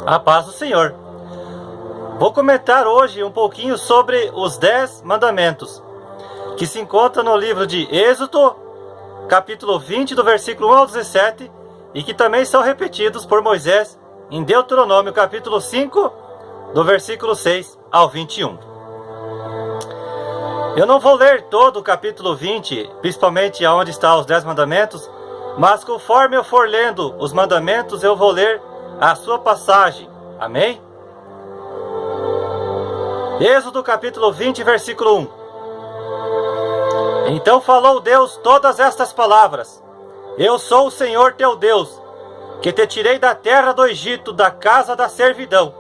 A paz do Senhor. Vou comentar hoje um pouquinho sobre os 10 mandamentos, que se encontra no livro de Êxodo, capítulo 20, do versículo 1 ao 17, e que também são repetidos por Moisés em Deuteronômio, capítulo 5, do versículo 6 ao 21. Eu não vou ler todo o capítulo 20, principalmente aonde estão os 10 mandamentos, mas conforme eu for lendo os mandamentos, eu vou ler a sua passagem. Amém? Êxodo capítulo 20, versículo 1. Então falou Deus todas estas palavras: Eu sou o Senhor teu Deus, que te tirei da terra do Egito, da casa da servidão.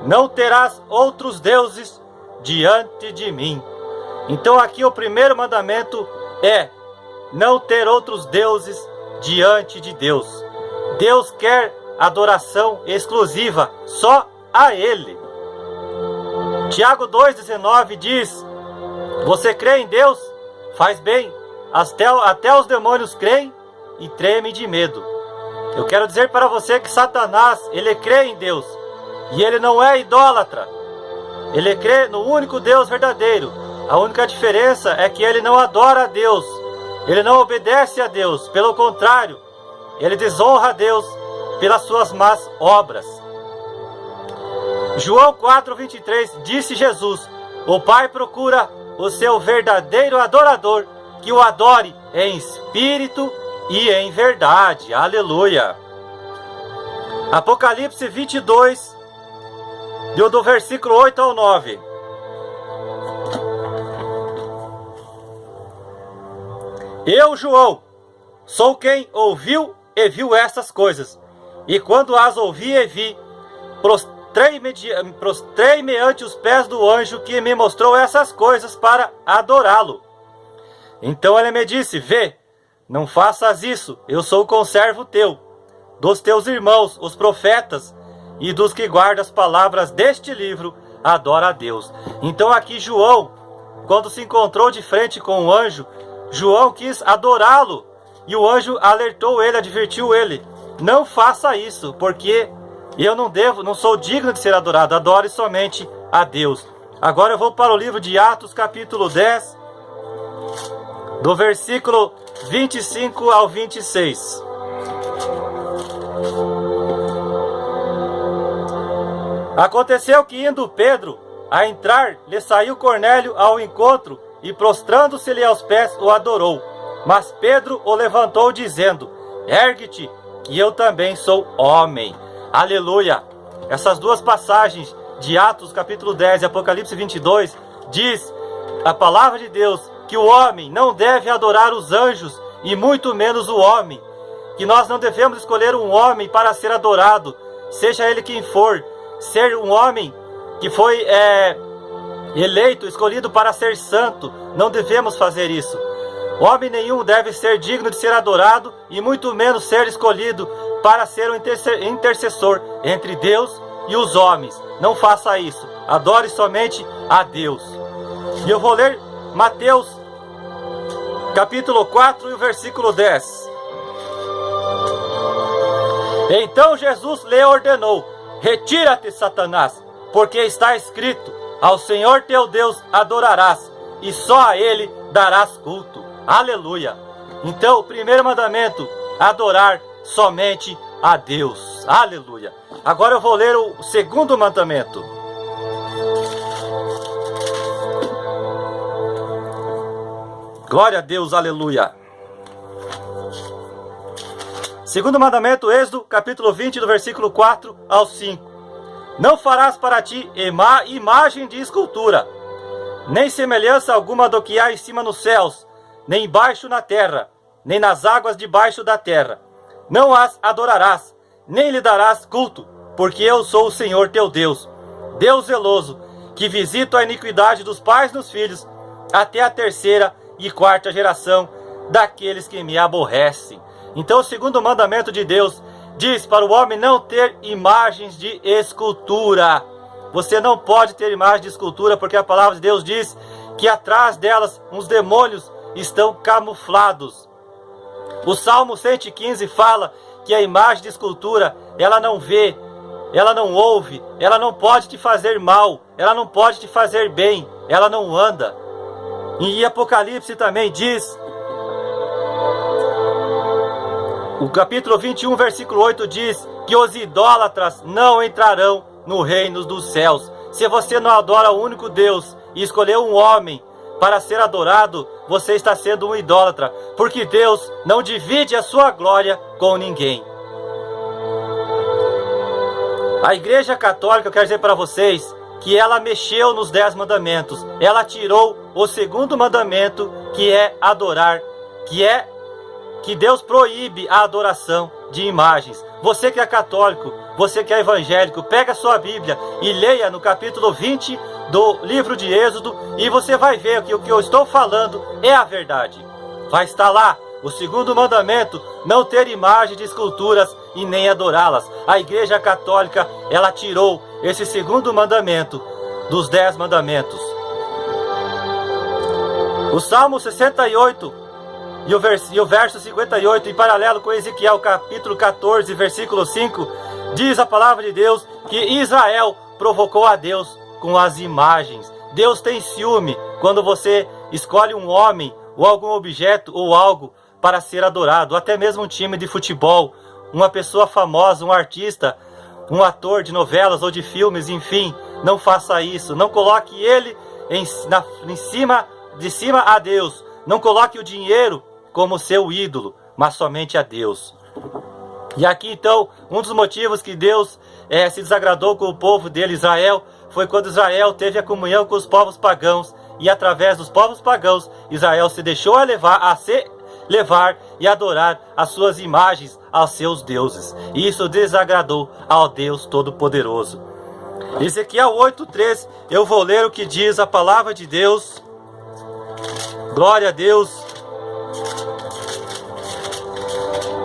Não terás outros deuses diante de mim. Então aqui o primeiro mandamento é não ter outros deuses diante de Deus. Deus quer adoração exclusiva só a Ele. Tiago 2,19 diz: Você crê em Deus? Faz bem. Até os demônios creem e tremem de medo. Eu quero dizer para você que Satanás, ele crê em Deus. E ele não é idólatra. Ele crê no único Deus verdadeiro. A única diferença é que ele não adora a Deus. Ele não obedece a Deus. Pelo contrário, ele desonra a Deus pelas suas más obras. João 4,23 disse Jesus: O Pai procura o seu verdadeiro adorador, que o adore em espírito e em verdade. Aleluia. Apocalipse 22, do versículo 8 ao 9. Eu, João, sou quem ouviu e viu estas coisas, e quando as ouvi e vi, prostrei-me ante os pés do anjo que me mostrou essas coisas para adorá-lo. Então ele me disse: Vê, não faças isso, eu sou o conservo teu, dos teus irmãos, os profetas, e dos que guardam as palavras deste livro, adora a Deus. Então aqui João, quando se encontrou de frente com o anjo, João quis adorá-lo, e o anjo alertou ele, advertiu ele: não faça isso, porque eu não sou digno de ser adorado, adore somente a Deus. Agora eu vou para o livro de Atos, capítulo 10, do versículo 25 ao 26. Aconteceu que, indo Pedro a entrar, lhe saiu Cornélio ao encontro, e prostrando-se-lhe aos pés, o adorou. Mas Pedro o levantou, dizendo: Ergue-te, que eu também sou homem. Aleluia! Essas duas passagens de Atos capítulo 10 e Apocalipse 22 diz a palavra de Deus que o homem não deve adorar os anjos, e muito menos o homem. Que nós não devemos escolher um homem para ser adorado, seja ele quem for. Ser um homem que foi eleito, escolhido para ser santo, não devemos fazer isso. Homem nenhum deve ser digno de ser adorado, e muito menos ser escolhido para ser um intercessor entre Deus e os homens. Não faça isso. Adore somente a Deus. E eu vou ler Mateus capítulo 4 e o versículo 10. Então Jesus lhe ordenou: Retira-te, Satanás, porque está escrito: Ao Senhor teu Deus adorarás, e só a Ele darás culto. Aleluia! Então, o primeiro mandamento: adorar somente a Deus. Aleluia! Agora eu vou ler o segundo mandamento. Glória a Deus, aleluia! Segundo mandamento, Êxodo, capítulo 20, do versículo 4 ao 5. Não farás para ti imagem de escultura, nem semelhança alguma do que há em cima nos céus, nem embaixo na terra, nem nas águas debaixo da terra. Não as adorarás, nem lhe darás culto, porque eu sou o Senhor teu Deus, Deus zeloso, que visito a iniquidade dos pais nos filhos, até a terceira e quarta geração daqueles que me aborrecem. Então o segundo mandamento de Deus diz para o homem não ter imagens de escultura. Você não pode ter imagem de escultura, porque a palavra de Deus diz que atrás delas uns demônios estão camuflados. O Salmo 115 fala que a imagem de escultura, ela não vê, ela não ouve, ela não pode te fazer mal, ela não pode te fazer bem, ela não anda. E Apocalipse também diz, o capítulo 21, versículo 8 diz que os idólatras não entrarão no reino dos céus. Se você não adora o único Deus e escolheu um homem para ser adorado, você está sendo um idólatra, porque Deus não divide a sua glória com ninguém. A Igreja Católica, eu quero dizer para vocês que ela mexeu nos 10 mandamentos. Ela tirou o segundo mandamento, que é adorar, que Deus proíbe a adoração de imagens. Você que é católico, você que é evangélico, pega a sua Bíblia e leia no capítulo 20 do livro de Êxodo, e você vai ver que o que eu estou falando é a verdade. Vai estar lá o segundo mandamento: não ter imagem de esculturas e nem adorá-las. A Igreja Católica, ela tirou esse segundo mandamento dos 10 mandamentos. O Salmo 68 e o verso 58, em paralelo com Ezequiel capítulo 14, versículo 5, diz a palavra de Deus que Israel provocou a Deus com as imagens. Deus tem ciúme quando você escolhe um homem ou algum objeto ou algo para ser adorado, até mesmo um time de futebol, uma pessoa famosa, um artista, um ator de novelas ou de filmes, enfim. Não faça isso, não coloque ele de cima a Deus, não coloque o dinheiro como seu ídolo, mas somente a Deus. E aqui então, um dos motivos que Deus se desagradou com o povo dele, Israel, foi quando Israel teve a comunhão com os povos pagãos, e através dos povos pagãos, Israel se deixou levar e adorar as suas imagens aos seus deuses. E isso desagradou ao Deus Todo-Poderoso. Ezequiel 8:3, eu vou ler o que diz a palavra de Deus. Glória a Deus.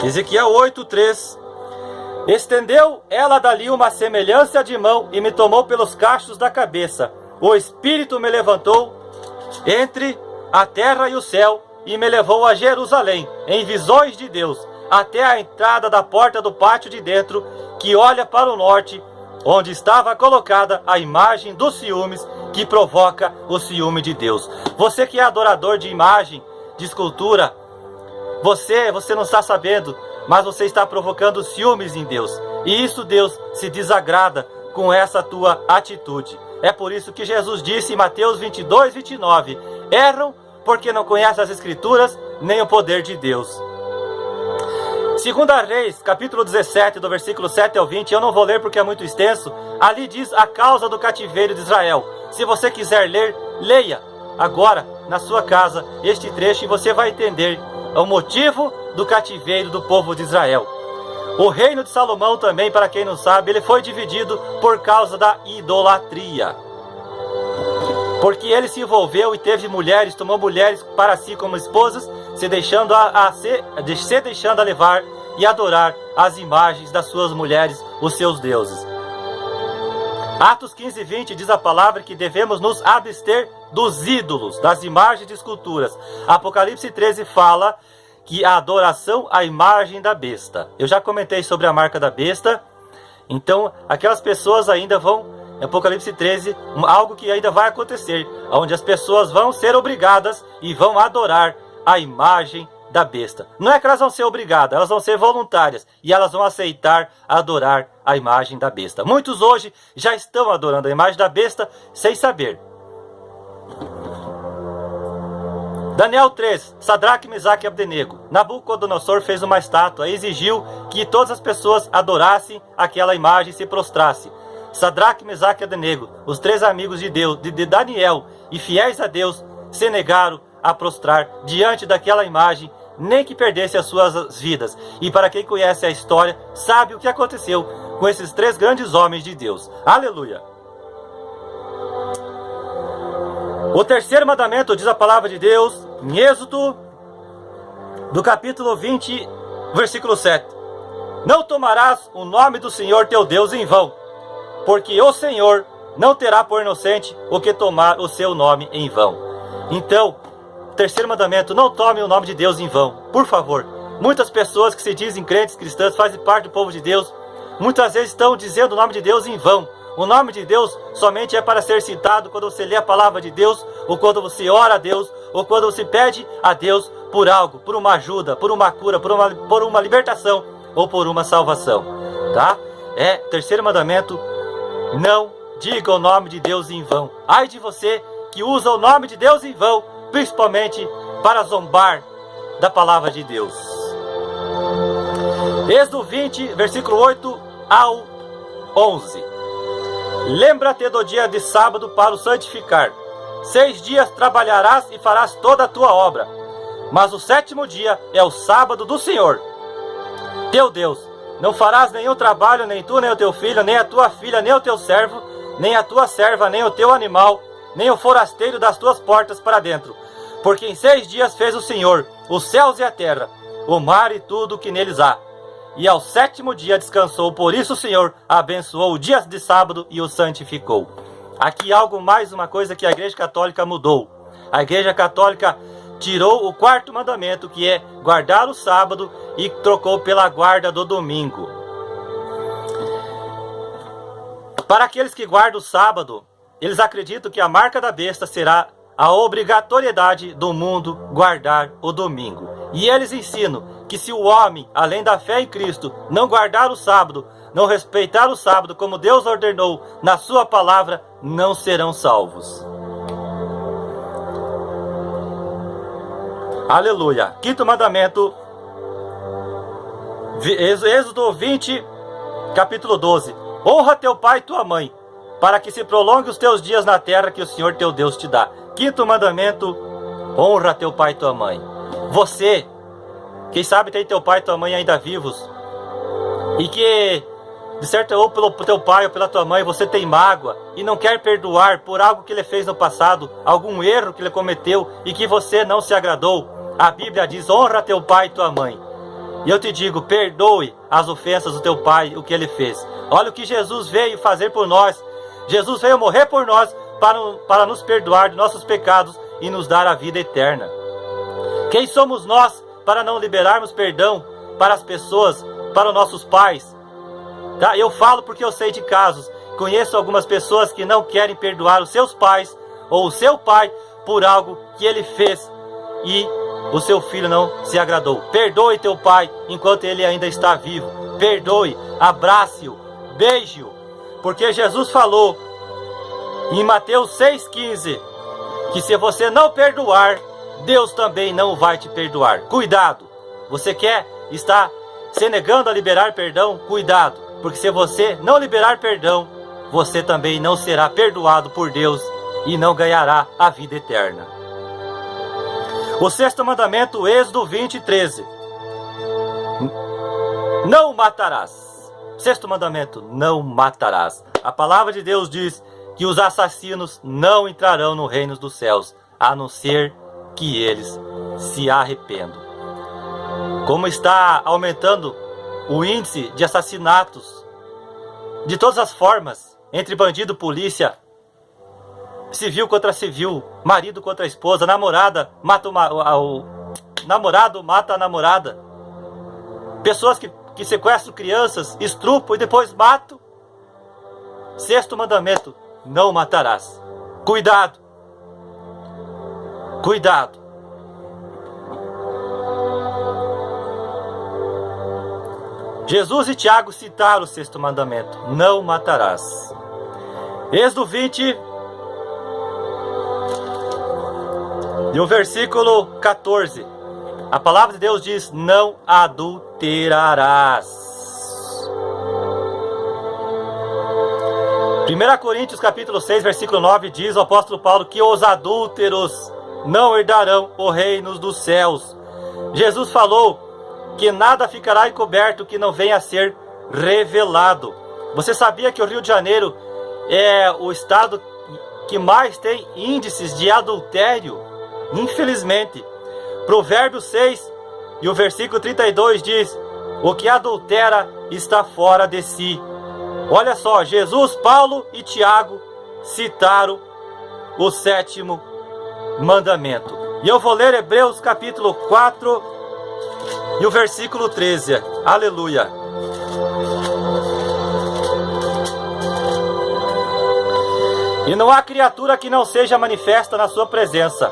Ezequiel 8:3. Estendeu ela dali uma semelhança de mão e me tomou pelos cachos da cabeça. O Espírito me levantou entre a terra e o céu e me levou a Jerusalém, em visões de Deus, até a entrada da porta do pátio de dentro, que olha para o norte, onde estava colocada a imagem dos ciúmes, que provoca o ciúme de Deus. Você que é adorador de imagem, de escultura, você não está sabendo, mas você está provocando ciúmes em Deus. E isso Deus se desagrada com essa tua atitude. É por isso que Jesus disse em Mateus 22:29, erram porque não conhecem as Escrituras, nem o poder de Deus. 2 Reis, capítulo 17, do versículo 7 ao 20, eu não vou ler porque é muito extenso. Ali diz a causa do cativeiro de Israel. Se você quiser ler, leia agora na sua casa este trecho e você vai entender o motivo do cativeiro do povo de Israel. O reino de Salomão também, para quem não sabe, ele foi dividido por causa da idolatria. Porque ele se envolveu e teve mulheres, tomou mulheres para si como esposas, se deixando a levar e adorar as imagens das suas mulheres, os seus deuses. Atos 15:20 diz a palavra que devemos nos abster dos ídolos, das imagens de esculturas. Apocalipse 13 fala que a adoração à imagem da besta. Eu já comentei sobre a marca da besta. Então, aquelas pessoas ainda vão, em Apocalipse 13, algo que ainda vai acontecer, onde as pessoas vão ser obrigadas e vão adorar a imagem da besta. Não é que elas vão ser obrigadas, elas vão ser voluntárias e elas vão aceitar adorar a imagem da besta. Muitos hoje já estão adorando a imagem da besta sem saber. Daniel 3, Sadraque, Mesaque e Abdenego. Nabucodonosor fez uma estátua e exigiu que todas as pessoas adorassem aquela imagem e se prostrassem. Sadraque, Mesaque e Abdenego, os 3 amigos de Deus, de Daniel, e fiéis a Deus, se negaram a prostrar diante daquela imagem, nem que perdesse as suas vidas. E para quem conhece a história, sabe o que aconteceu com esses 3 grandes homens de Deus. Aleluia! O terceiro mandamento, diz a palavra de Deus, em Êxodo, do capítulo 20, versículo 7. Não tomarás o nome do Senhor teu Deus em vão, porque o Senhor não terá por inocente o que tomar o seu nome em vão. Então, terceiro mandamento, não tome o nome de Deus em vão, por favor. Muitas pessoas que se dizem crentes cristãs, fazem parte do povo de Deus, muitas vezes estão dizendo o nome de Deus em vão. O nome de Deus somente é para ser citado quando você lê a palavra de Deus, ou quando você ora a Deus, ou quando você pede a Deus por algo, por uma ajuda, por uma cura, por uma libertação, ou por uma salvação, tá? Terceiro mandamento: não diga o nome de Deus em vão. Ai de você que usa o nome de Deus em vão, principalmente para zombar da palavra de Deus. Êxodo 20, versículo 8 ao 11. Lembra-te do dia de sábado para o santificar. 6 dias trabalharás e farás toda a tua obra, mas o 7º dia é o sábado do Senhor, teu Deus. Não farás nenhum trabalho, nem tu, nem o teu filho, nem a tua filha, nem o teu servo, nem a tua serva, nem o teu animal, nem o forasteiro das tuas portas para dentro. Porque em 6 dias fez o Senhor os céus e a terra, o mar e tudo o que neles há. E ao 7º dia descansou. Por isso o Senhor abençoou o dia de sábado e o santificou. Aqui mais uma coisa que a Igreja Católica mudou. A Igreja Católica tirou o 4º mandamento, que é guardar o sábado, e trocou pela guarda do domingo. Para aqueles que guardam o sábado, eles acreditam que a marca da besta será a obrigatoriedade do mundo guardar o domingo. E eles ensinam que se o homem, além da fé em Cristo, não guardar o sábado, não respeitar o sábado como Deus ordenou na sua palavra, não serão salvos. Aleluia. 5º mandamento, Êxodo 20, capítulo 12. Honra teu pai e tua mãe, para que se prolongue os teus dias na terra que o Senhor teu Deus te dá. 5º mandamento: honra teu pai e tua mãe. Você, quem sabe tem teu pai e tua mãe ainda vivos, e que, de certo, ou pelo teu pai ou pela tua mãe, você tem mágoa e não quer perdoar por algo que ele fez no passado, algum erro que ele cometeu e que você não se agradou. A Bíblia diz: honra teu pai e tua mãe. E eu te digo, perdoe as ofensas do teu pai, o que ele fez. Olha o que Jesus veio fazer por nós. Jesus veio morrer por nós para nos perdoar de nossos pecados e nos dar a vida eterna. Quem somos nós para não liberarmos perdão para as pessoas, para os nossos pais? Tá? Eu falo porque eu sei de casos. Conheço algumas pessoas que não querem perdoar os seus pais ou o seu pai por algo que ele fez e o seu filho não se agradou. Perdoe teu pai enquanto ele ainda está vivo. Perdoe, abrace-o, beije-o. Porque Jesus falou em Mateus 6,15 que se você não perdoar, Deus também não vai te perdoar. Cuidado! Você está se negando a liberar perdão? Cuidado! Porque se você não liberar perdão, você também não será perdoado por Deus e não ganhará a vida eterna. O 6º mandamento, Êxodo 20, 13. Não matarás. 6º mandamento, não matarás. A palavra de Deus diz que os assassinos não entrarão no reino dos céus, a não ser que eles se arrependam. Como está aumentando o índice de assassinatos de todas as formas, entre bandido, polícia, civil contra civil, marido contra esposa, namorada mata o namorado mata a namorada, pessoas que sequestram crianças, estrupam e depois matam. 6º mandamento, não matarás. Cuidado! Cuidado! Jesus e Tiago citaram o 6º mandamento, não matarás. Êxodo 20, e o versículo 14. A palavra de Deus diz: não adulterarás. 1 Coríntios capítulo 6, versículo 9 diz o apóstolo Paulo que os adúlteros não herdarão o reino dos céus. Jesus falou que nada ficará encoberto que não venha a ser revelado. Você sabia que o Rio de Janeiro é o estado que mais tem índices de adultério? Infelizmente. Provérbios 6 e o versículo 32 diz: o que adultera está fora de si. Olha só, Jesus, Paulo e Tiago citaram o 7º mandamento. E eu vou ler Hebreus capítulo 4 e o versículo 13. Aleluia. E não há criatura que não seja manifesta na sua presença.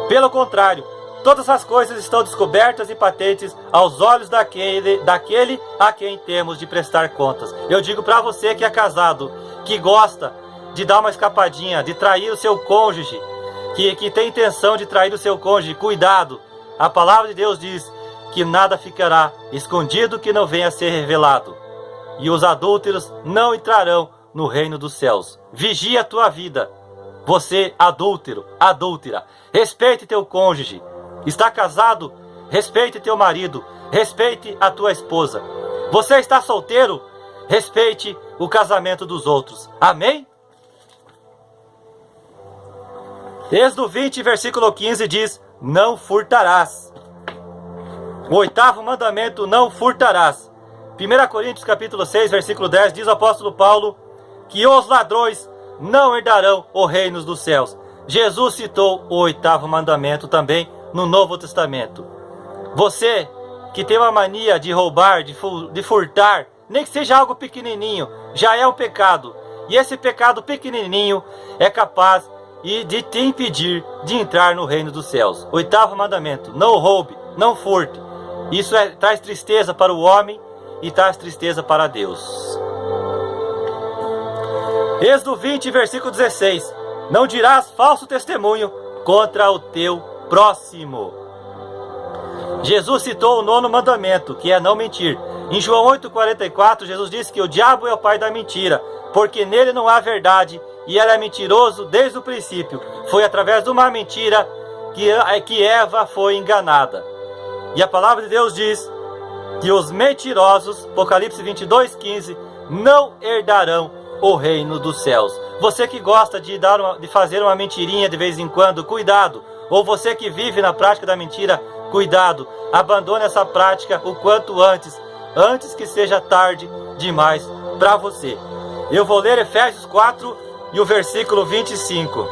Pelo contrário, todas as coisas estão descobertas e patentes aos olhos daquele a quem temos de prestar contas. Eu digo para você que é casado, que gosta de dar uma escapadinha, de trair o seu cônjuge, que tem intenção de trair o seu cônjuge, cuidado. A palavra de Deus diz que nada ficará escondido que não venha a ser revelado. E os adúlteros não entrarão no reino dos céus. Vigia a tua vida. Você, adúltero, adúltera, respeite teu cônjuge. Está casado? Respeite teu marido. Respeite a tua esposa. Você está solteiro? Respeite o casamento dos outros. Amém? Êxodo 20, versículo 15 diz: não furtarás. O 8º mandamento: não furtarás. 1 Coríntios capítulo 6, versículo 10 diz o apóstolo Paulo que os ladrões não herdarão o reino dos céus. Jesus citou o 8º mandamento também no Novo Testamento. Você que tem uma mania de roubar, de furtar, nem que seja algo pequenininho, já é um pecado. E esse pecado pequenininho é capaz de te impedir de entrar no reino dos céus. 8º mandamento: não roube, não furte. Isso traz tristeza para o homem e traz tristeza para Deus. Êxodo 20, versículo 16: não dirás falso testemunho contra o teu próximo. Jesus citou o 9º mandamento, que é não mentir. Em João 8,44, Jesus disse que o diabo é o pai da mentira, porque nele não há verdade, e ele é mentiroso desde o princípio. Foi através de uma mentira que Eva foi enganada. E a palavra de Deus diz que os mentirosos, Apocalipse 22,15, não herdarão o reino dos céus. Você que gosta de fazer uma mentirinha de vez em quando, cuidado. Ou você que vive na prática da mentira, cuidado. Abandone essa prática o quanto antes que seja tarde demais para você. Eu vou ler Efésios 4 e o versículo 25.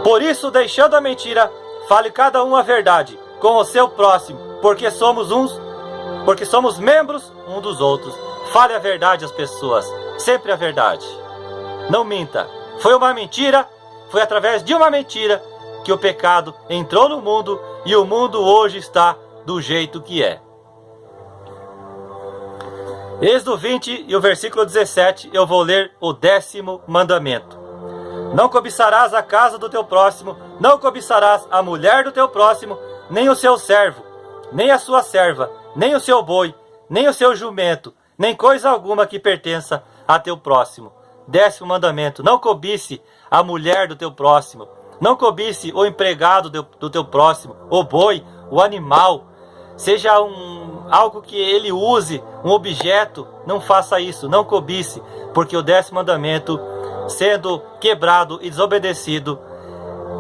Por isso, deixando a mentira, fale cada um a verdade com o seu próximo, porque somos membros um dos outros. Fale a verdade às pessoas, sempre a verdade. Não minta. Foi uma mentira, foi através de uma mentira que o pecado entrou no mundo e o mundo hoje está do jeito que é. Êxodo 20 e o versículo 17, eu vou ler o 10º mandamento. Não cobiçarás a casa do teu próximo, não cobiçarás a mulher do teu próximo, nem o seu servo, nem a sua serva, nem o seu boi, nem o seu jumento, nem coisa alguma que pertença a teu próximo. 10º mandamento: não cobice a mulher do teu próximo, não cobice o empregado do teu próximo, o boi, o animal, seja algo que ele use, um objeto, não faça isso, não cobice, porque o 10º mandamento, sendo quebrado e desobedecido,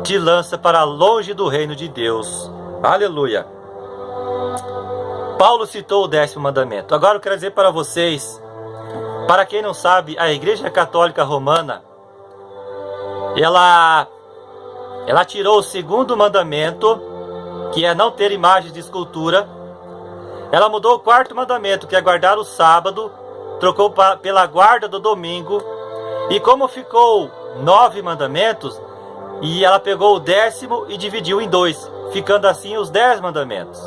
te lança para longe do reino de Deus. Aleluia! Paulo citou o 10º mandamento. Agora eu quero dizer para vocês, para quem não sabe, a Igreja Católica Romana, ela tirou o 2º mandamento, que é não ter imagens de escultura. Ela mudou o 4º mandamento, que é guardar o sábado, trocou pela guarda do domingo. E como ficou 9 mandamentos, e ela pegou o 10º e dividiu em 2, ficando assim os 10 mandamentos.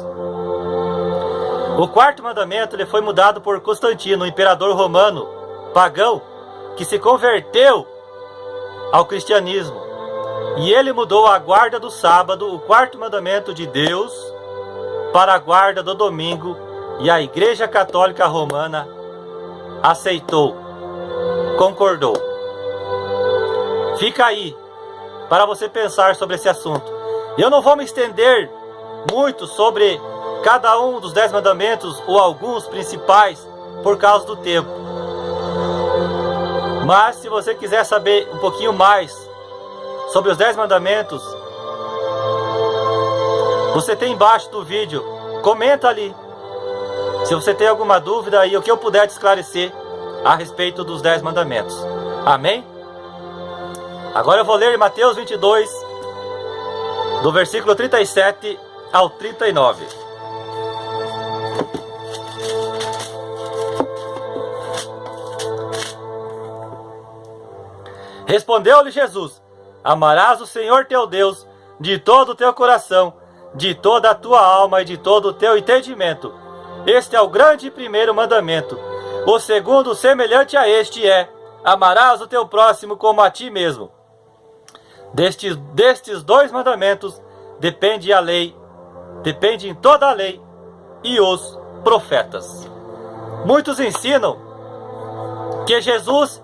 O 4º mandamento ele foi mudado por Constantino, um imperador romano pagão, que se converteu ao cristianismo. E ele mudou a guarda do sábado, o 4º mandamento de Deus, para a guarda do domingo, e a Igreja Católica Romana aceitou, concordou. Fica aí para você pensar sobre esse assunto. Eu não vou me estender muito sobre cada um dos 10 mandamentos ou alguns principais por causa do tempo. Mas se você quiser saber um pouquinho mais sobre os 10 mandamentos, você tem embaixo do vídeo, comenta ali. Se você tem alguma dúvida e o que eu puder te esclarecer a respeito dos 10 mandamentos. Amém? Agora eu vou ler Mateus 22, do versículo 37 ao 39. Respondeu-lhe Jesus: amarás o Senhor teu Deus de todo o teu coração, de toda a tua alma e de todo o teu entendimento. Este é o grande e primeiro mandamento. O segundo, semelhante a este, é: amarás o teu próximo como a ti mesmo. Destes dois mandamentos depende a lei, dependem toda a lei e os profetas. Muitos ensinam que Jesus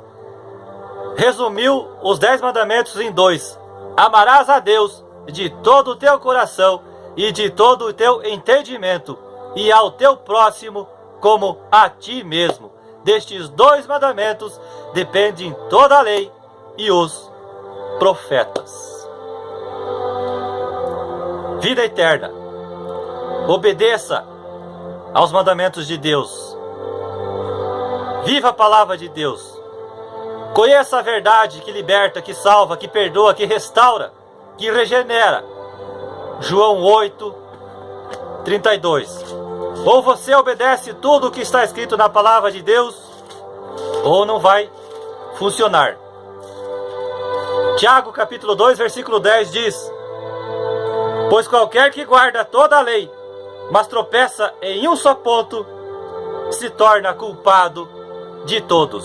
resumiu os 10 mandamentos em 2. Amarás a Deus de todo o teu coração e de todo o teu entendimento, e ao teu próximo como a ti mesmo. Destes 2 mandamentos dependem toda a lei e os profetas. Vida eterna. Obedeça aos mandamentos de Deus. Viva a palavra de Deus. Conheça a verdade que liberta, que salva, que perdoa, que restaura, que regenera. João 8:32. Ou você obedece tudo o que está escrito na palavra de Deus, ou não vai funcionar. Tiago capítulo 2, versículo 10 diz: pois qualquer que guarda toda a lei, mas tropeça em um só ponto, se torna culpado de todos.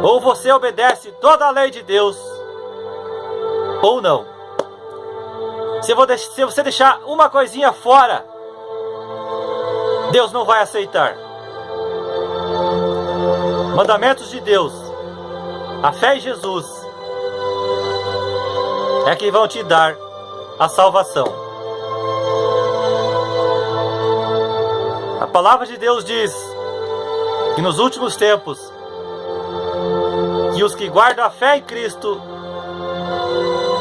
Ou você obedece toda a lei de Deus, ou não. Se você deixar uma coisinha fora, Deus não vai aceitar. Mandamentos de Deus, a fé em Jesus, é que vão te dar a salvação. A palavra de Deus diz que nos últimos tempos, que os que guardam a fé em Cristo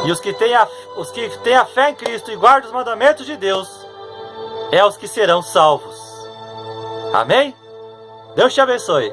e os que têm a fé em Cristo e guardam os mandamentos de Deus, é os que serão salvos. Amém? Deus te abençoe.